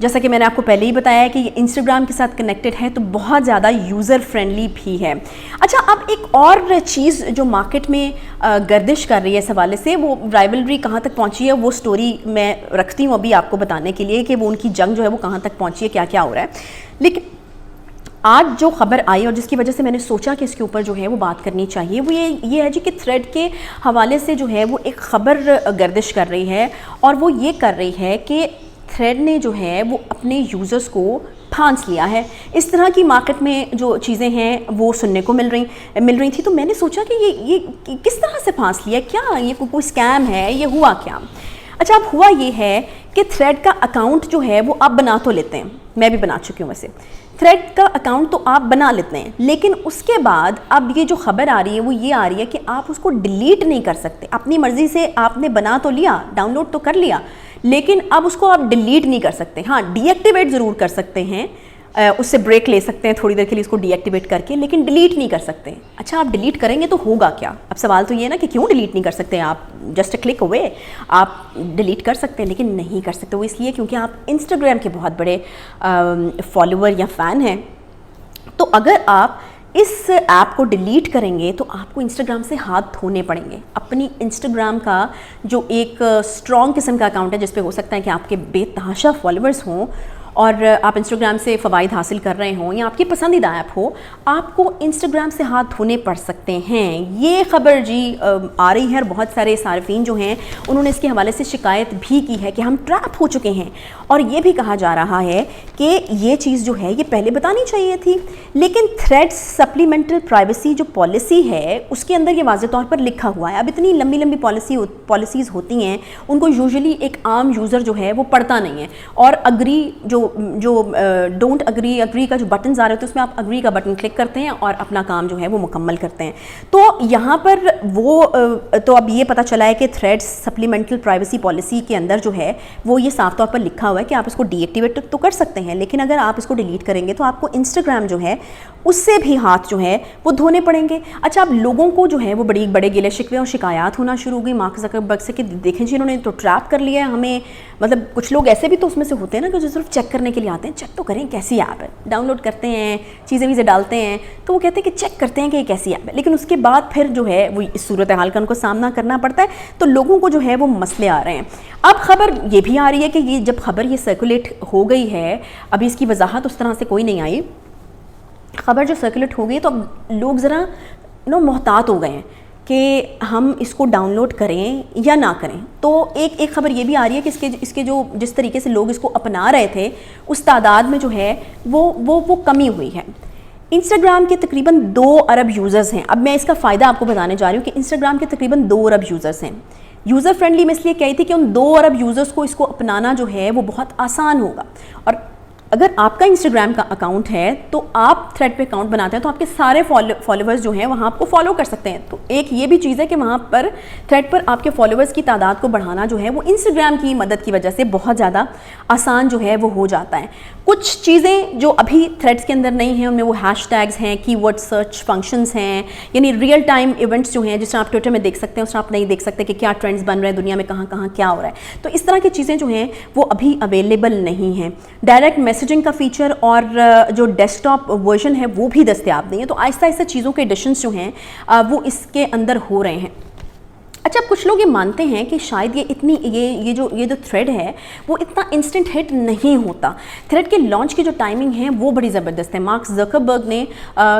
جیسا کہ میں نے آپ کو پہلے ہی بتایا ہے کہ یہ انسٹاگرام کے ساتھ کنیکٹڈ ہے تو بہت زیادہ یوزر فرینڈلی بھی ہے. اچھا اب ایک اور چیز جو مارکیٹ میں گردش کر رہی ہے اس حوالے سے، وہ رائیولری کہاں تک پہنچی ہے، وہ سٹوری میں رکھتی ہوں ابھی آپ کو بتانے کے لیے کہ وہ ان کی جنگ جو ہے وہ کہاں تک پہنچی ہے، کیا کیا ہو رہا ہے. لیکن آج جو خبر آئی اور جس کی وجہ سے میں نے سوچا کہ اس کے اوپر جو ہے وہ بات کرنی چاہیے، وہ یہ ہے جی کہ تھریڈ کے حوالے سے جو ہے وہ ایک خبر گردش کر رہی ہے، اور وہ یہ کر رہی ہے کہ تھریڈ نے جو ہے وہ اپنے یوزرز کو پھانس لیا ہے. اس طرح کی مارکیٹ میں جو چیزیں ہیں وہ سننے کو مل رہی تھی. تو میں نے سوچا کہ یہ کس طرح سے پھانس لیا، کیا یہ کوئی اسکیم ہے، یہ ہوا کیا؟ اچھا اب ہوا یہ ہے کہ تھریڈ کا اکاؤنٹ جو ہے وہ آپ بنا تو لیتے ہیں، میں بھی بنا چکی ہوں ویسے. تھریڈ کا اکاؤنٹ تو آپ بنا لیتے ہیں، لیکن اس کے بعد اب یہ جو خبر آ رہی ہے وہ یہ آ رہی ہے کہ آپ اس کو ڈیلیٹ نہیں کر سکتے. اپنی مرضی سے آپ نے بنا تو لیا، ڈاؤن لوڈ تو کر لیا، لیکن اب اس کو آپ ڈیلیٹ نہیں کر سکتے. ہاں ڈی ایکٹیویٹ ضرور کر سکتے ہیں، اس سے بریک لے سکتے ہیں تھوڑی دیر کے لیے اس کو ڈی ایکٹیویٹ کر کے، لیکن ڈیلیٹ نہیں کر سکتے. اچھا آپ ڈیلیٹ کریں گے تو ہوگا کیا؟ اب سوال تو یہ ہے نا کہ کیوں ڈیلیٹ نہیں کر سکتے آپ؟ جسٹ کلک اوے آپ ڈیلیٹ کر سکتے ہیں، لیکن نہیں کر سکتے. وہ اس لیے کیونکہ آپ انسٹاگرام کے بہت بڑے فالوور یا فین ہیں. تو اگر آپ اس ایپ کو ڈیلیٹ کریں گے تو آپ کو انسٹاگرام سے ہاتھ دھونے پڑیں گے. اپنی انسٹاگرام کا جو ایک اسٹرانگ قسم کا اکاؤنٹ ہے جس پہ ہو سکتا ہے کہ آپ کے بے تحاشا فالوورز ہوں اور آپ انسٹاگرام سے فوائد حاصل کر رہے ہوں یا آپ کی پسندیدہ ایپ ہو، آپ کو انسٹاگرام سے ہاتھ دھونے پڑ سکتے ہیں. یہ خبر جی آ رہی ہے اور بہت سارے صارفین جو ہیں انہوں نے اس کے حوالے سے شکایت بھی کی ہے کہ ہم ٹریپ ہو چکے ہیں، اور یہ بھی کہا جا رہا ہے کہ یہ چیز جو ہے یہ پہلے بتانی چاہیے تھی. لیکن تھریڈ سپلیمنٹل پرائیویسی جو پالیسی ہے اس کے اندر یہ واضح طور پر لکھا ہوا ہے. اب اتنی لمبی لمبی پالیسیز ہوتی ہیں، ان کو یوزلی ایک عام یوزر جو ہے وہ پڑھتا نہیں ہے، اور اگری جو ڈونٹ اگری کا جو بٹنز آ رہے ہوتے ہیں اس میں آپ اگری کا بٹن کلک کرتے ہیں اور اپنا کام جو ہے وہ مکمل کرتے ہیں. تو یہاں پر وہ تو اب یہ پتہ چلا ہے کہ تھریڈ سپلیمنٹل پرائیویسی پالیسی کے اندر جو ہے وہ یہ صاف طور پر لکھا ہوا ہے کہ آپ اس کو ڈی ایکٹیویٹ تو کر سکتے ہیں، لیکن اگر آپ اس کو ڈیلیٹ کریں گے تو آپ کو انسٹاگرام جو ہے اس سے بھی ہاتھ جو ہے وہ دھونے پڑیں گے. اچھا اب لوگوں کو جو ہے وہ بڑے گلے شکوے اور شکایات ہونا شروع ہو گئی مارک زکربرگ سے کہ دیکھیں جی انہوں نے تو ٹریپ کر لیا ہے ہمیں. مطلب کچھ لوگ ایسے بھی تو اس میں سے ہوتے ہیں نا کہ جو صرف چیک کرنے کے لیے آتے ہیں، چیک تو کریں کیسی ایپ ہے، ڈاؤن لوڈ کرتے ہیں، چیزیں ویزیں ڈالتے ہیں تو وہ کہتے ہیں کہ چیک کرتے ہیں کہ یہ کیسی ایپ ہے، لیکن اس کے بعد پھر جو ہے وہ اس صورتحال کا ان کو سامنا کرنا پڑتا ہے. تو لوگوں کو جو ہے وہ مسئلے آ رہے ہیں. اب خبر یہ بھی آ رہی ہے کہ یہ جب خبر یہ سرکولیٹ ہو گئی ہے، ابھی اس کی وضاحت اس طرح سے کوئی نہیں آئی، خبر جو سرکولیٹ ہو گئی تو اب لوگ ذرا محتاط ہو گئے ہیں کہ ہم اس کو ڈاؤن لوڈ کریں یا نہ کریں. تو ایک خبر یہ بھی آ رہی ہے کہ اس کے جو جس طریقے سے لوگ اس کو اپنا رہے تھے اس تعداد میں جو ہے وہ کمی ہوئی ہے. انسٹاگرام کے تقریباً 2 ارب یوزرز ہیں. اب میں اس کا فائدہ آپ کو بتانے جا رہی ہوں کہ انسٹاگرام کے تقریباً 2 ارب یوزرز ہیں. یوزر فرینڈلی میں اس لیے کہی تھی کہ ان 2 ارب یوزرز کو اس کو اپنانا جو ہے وہ بہت آسان ہوگا. اور اگر آپ کا انسٹاگرام کا اکاؤنٹ ہے تو آپ تھریڈ پہ اکاؤنٹ بناتے ہیں تو آپ کے سارے فالوورز جو ہیں وہاں آپ کو فالو کر سکتے ہیں. تو ایک یہ بھی چیز ہے کہ وہاں پر تھریڈ پر آپ کے فالوورز کی تعداد کو بڑھانا جو ہے وہ انسٹاگرام کی مدد کی وجہ سے بہت زیادہ آسان جو ہے وہ ہو جاتا ہے. کچھ چیزیں جو ابھی تھریڈس کے اندر نہیں ہیں ان میں وہ ہیش ٹیگز ہیں، کی ورڈ سرچ فنکشنز ہیں، یعنی ریئل ٹائم ایونٹس جو ہیں جس طرح آپ ٹویٹر میں دیکھ سکتے ہیں اس طرح آپ نہیں دیکھ سکتے کہ کیا ٹرینڈز بن رہے ہیں دنیا میں، کہاں کہاں کیا ہو رہا ہے. تو اس طرح کی چیزیں جو ہیں وہ ابھی اویلیبل نہیں ہیں. ڈائریکٹ میسیجنگ کا فیچر اور جو ڈیسک ٹاپ ورژن ہے وہ بھی دستیاب نہیں ہے. تو آہستہ آہستہ چیزوں کے ایڈیشنز جو ہیں وہ اس کے اندر ہو رہے ہیں. اچھا کچھ لوگ یہ مانتے ہیں کہ شاید یہ جو تھریڈ ہے وہ اتنا انسٹنٹ ہٹ نہیں ہوتا. تھریڈ کے لانچ کی جو ٹائمنگ ہے وہ بڑی زبردست ہے. مارک زکربرگ نے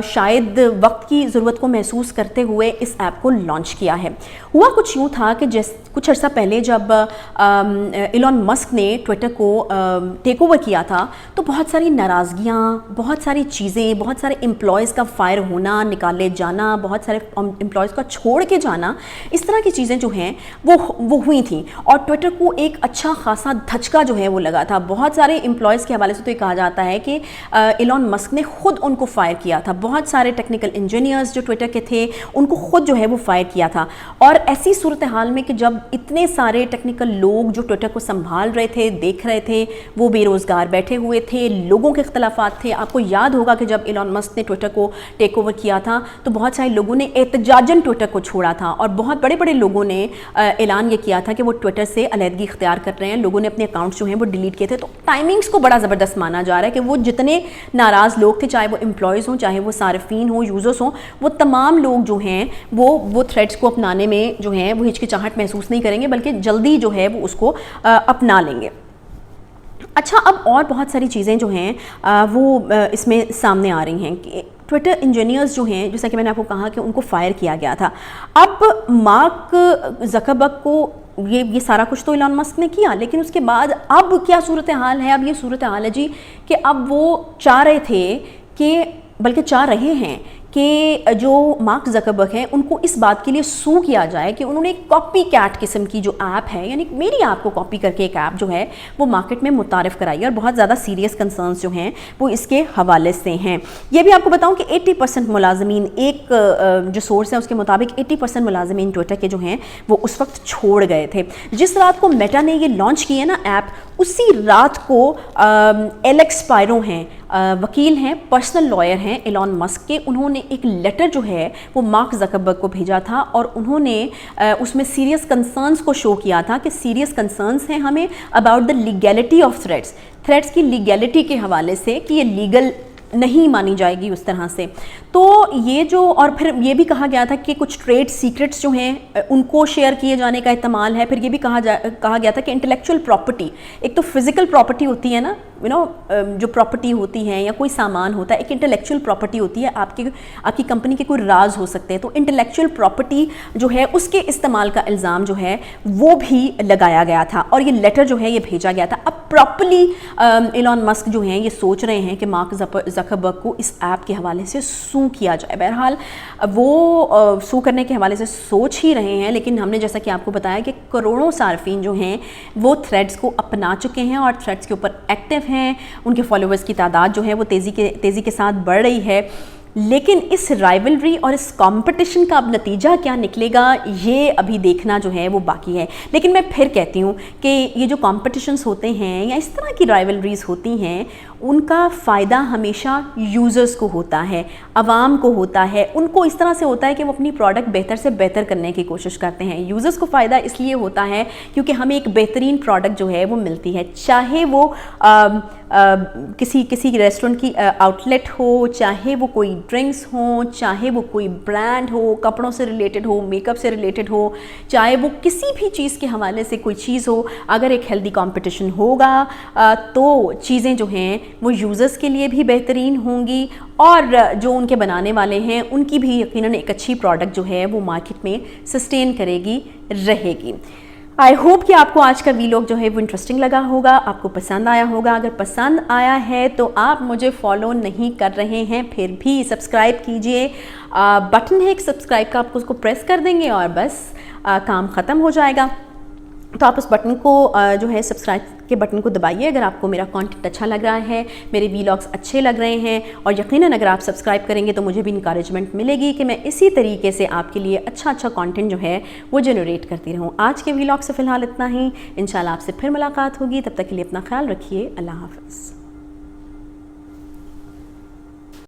شاید وقت کی ضرورت کو محسوس کرتے ہوئے اس ایپ کو لانچ کیا ہے. ہوا کچھ یوں تھا کہ کچھ عرصہ پہلے جب ایلون مسک نے ٹویٹر کو ٹیک اوور کیا تھا تو بہت ساری ناراضگیاں، بہت ساری چیزیں، بہت سارے امپلائیز کا فائر ہونا، نکالے جانا، بہت سارے امپلائیز کا چھوڑ کے جانا، اس طرح کی چیزیں جو ہیں وہ ہوئی تھیں. اور ٹویٹر کو ایک اچھا خاصا دھچکا جو ہے وہ لگا تھا. بہت سارے امپلائیز کے حوالے سے تو یہ کہا جاتا ہے کہ ایلون مسک نے خود ان کو فائر کیا تھا. بہت سارے ٹیکنیکل انجینئرز جو ٹویٹر کے تھے ان کو خود جو ہے وہ فائر کیا تھا. اور ایسی صورتحال میں کہ جب اتنے سارے ٹیکنیکل لوگ جو ٹویٹر کو سنبھال رہے تھے، دیکھ رہے تھے، وہ بے روزگار بیٹھے ہوئے تھے، لوگوں کے اختلافات تھے. آپ کو یاد ہوگا کہ جب ایلون مسک نے ٹویٹر کو ٹیک اوور کیا تھا تو بہت سارے لوگوں نے احتجاجاً ٹویٹر کو چھوڑا تھا اور بہت بڑے بڑے لوگوں نے اعلان یہ کیا تھا کہ وہ ٹویٹر سے علیحدگی اختیار کر رہے ہیں، لوگوں نے اپنے اکاؤنٹس جو ہیں وہ ڈیلیٹ کیے تھے. تو ٹائمنگز کو بڑا زبردست مانا جا رہا ہے کہ وہ جتنے ناراض لوگ تھے، چاہے وہ امپلائیز ہوں، چاہے وہ صارفین ہوں، یوزرز ہوں، وہ تمام لوگ جو ہیں وہ تھریڈس کو اپنانے میں جو ہیں وہ ہچکچاہٹ محسوس نہیں کریں گے، بلکہ جلدی جو ہے وہ اس کو اپنا لیں گے. اچھا، اب اور بہت ساری چیزیں جو ہیں وہ اس میں سامنے آ رہی ہیں کہ ٹویٹر انجینئرز جو ہیں، جیسا کہ میں نے آپ کو کہا کہ ان کو فائر کیا گیا تھا. اب مارک زکربرگ کو یہ سارا کچھ تو ایلان مسک نے کیا، لیکن اس کے بعد اب کیا صورتحال ہے؟ اب یہ صورتحال ہے جی کہ اب وہ چاہ رہے تھے کہ، بلکہ چاہ رہے ہیں کہ جو مارک زکربرگ ہیں ان کو اس بات کے لیے سو کیا جائے کہ انہوں نے ایک کاپی کیٹ قسم کی جو ایپ ہے، یعنی میری ایپ کو کاپی کر کے ایک ایپ جو ہے وہ مارکیٹ میں متعارف کرائی ہے، اور بہت زیادہ سیریس کنسرنز جو ہیں وہ اس کے حوالے سے ہیں. یہ بھی آپ کو بتاؤں کہ 80% ملازمین، ایک جو سورس ہے اس کے مطابق 80% ملازمین ٹویٹر کے جو ہیں وہ اس وقت چھوڑ گئے تھے. جس رات کو میٹا نے یہ لانچ کی ہے نا ایپ، اسی رات کو ایلیکس پائرو ہیں، وکیل ہیں، پرسنل لائر ہیں ایلان مسک کے، انہوں نے ایک لیٹر جو ہے وہ مارک زکربرگ کو بھیجا تھا، اور انہوں نے اس میں سیریس کنسرنز کو شو کیا تھا کہ سیریس کنسرنز ہیں ہمیں about the legality of threads کی لیگیلٹی کے حوالے سے، کہ یہ لیگل نہیں مانی جائے گی اس طرح سے. تو یہ جو، اور پھر یہ بھی کہا گیا تھا کہ کچھ ٹریڈ سیکرٹس جو ہیں ان کو شیئر کیے جانے کا احتمال ہے. پھر یہ بھی کہا گیا تھا کہ انٹلیکچوئل پراپرٹی، ایک تو فزیکل پراپرٹی ہوتی ہے نا، جو پراپرٹی ہوتی ہے یا کوئی سامان ہوتا ہے، ایک انٹلیکچوئل پراپرٹی ہوتی ہے، آپ کی کمپنی کے کوئی راز ہو سکتے ہیں. تو انٹلیکچوئل پراپرٹی جو ہے اس کے استعمال کا الزام جو ہے وہ بھی لگایا گیا تھا، اور یہ لیٹر جو ہے یہ بھیجا گیا تھا. اب پراپرلی ایلان مسک جو ہیں یہ سوچ رہے ہیں کہ مارک زکربرگ کو اس ایپ کے حوالے سے سو کیا جائے. بہرحال وہ سو کرنے کے حوالے سے سوچ ہی رہے ہیں، لیکن ہم نے جیسا کہ آپ کو بتایا کہ کروڑوں صارفین جو ہیں وہ تھریڈس کو اپنا چکے ہیں اور تھریڈس کے اوپر ایکٹیو ہیں. ان کے فالوورز کی تعداد جو ہے وہ تیزی کے ساتھ بڑھ رہی ہے. لیکن اس رائیولری اور اس کمپٹیشن کا اب نتیجہ کیا نکلے گا یہ ابھی دیکھنا جو ہے وہ باقی ہے. لیکن میں پھر کہتی ہوں کہ یہ جو کمپٹیشنز ہوتے ہیں یا اس طرح کی رائیولریز ہوتی ہیں، ان کا فائدہ ہمیشہ یوزرز کو ہوتا ہے، عوام کو ہوتا ہے. ان کو اس طرح سے ہوتا ہے کہ وہ اپنی پروڈکٹ بہتر سے بہتر کرنے کی کوشش کرتے ہیں. یوزرز کو فائدہ اس لیے ہوتا ہے کیونکہ ہمیں ایک بہترین پروڈکٹ جو ہے وہ ملتی ہے، چاہے وہ کسی ریسٹورنٹ کی آؤٹ لیٹ ہو، چاہے وہ کوئی ڈرنکس ہوں، چاہے وہ کوئی برانڈ ہو، کپڑوں سے ریلیٹڈ ہو، میک اپ سے ریلیٹڈ ہو، چاہے وہ کسی بھی چیز کے حوالے سے کوئی چیز ہو. اگر ایک ہیلدی کمپٹیشن ہوگا تو چیزیں جو ہیں وہ یوزرز کے لیے بھی بہترین ہوں گی، اور جو ان کے بنانے والے ہیں ان کی بھی یقیناً ایک اچھی پروڈکٹ جو ہے وہ مارکیٹ میں سسٹین کرے گی، رہے گی. آئی ہوپ کہ آپ کو آج کا ویلاگ جو ہے وہ انٹرسٹنگ لگا ہوگا، آپ کو پسند آیا ہوگا. اگر پسند آیا ہے تو آپ مجھے فالو نہیں کر رہے ہیں پھر بھی سبسکرائب کیجئے. بٹن ہے ایک سبسکرائب کا، آپ کو اس کو پریس کر دیں گے اور بس کام ختم ہو جائے گا. تو آپ اس بٹن کو جو ہے سبسکرائب کے بٹن کو دبائیے اگر آپ کو میرا کانٹینٹ اچھا لگ رہا ہے، میرے ویلاگس اچھے لگ رہے ہیں، اور یقیناً اگر آپ سبسکرائب کریں گے تو مجھے بھی انکریجمنٹ ملے گی کہ میں اسی طریقے سے آپ کے لیے اچھا کانٹینٹ جو ہے وہ جنریٹ کرتی رہوں. آج کے ویلاگ سے فی الحال اتنا ہی، انشاءاللہ آپ سے پھر ملاقات ہوگی. تب تک کے لیے اپنا خیال رکھیے. اللہ حافظ.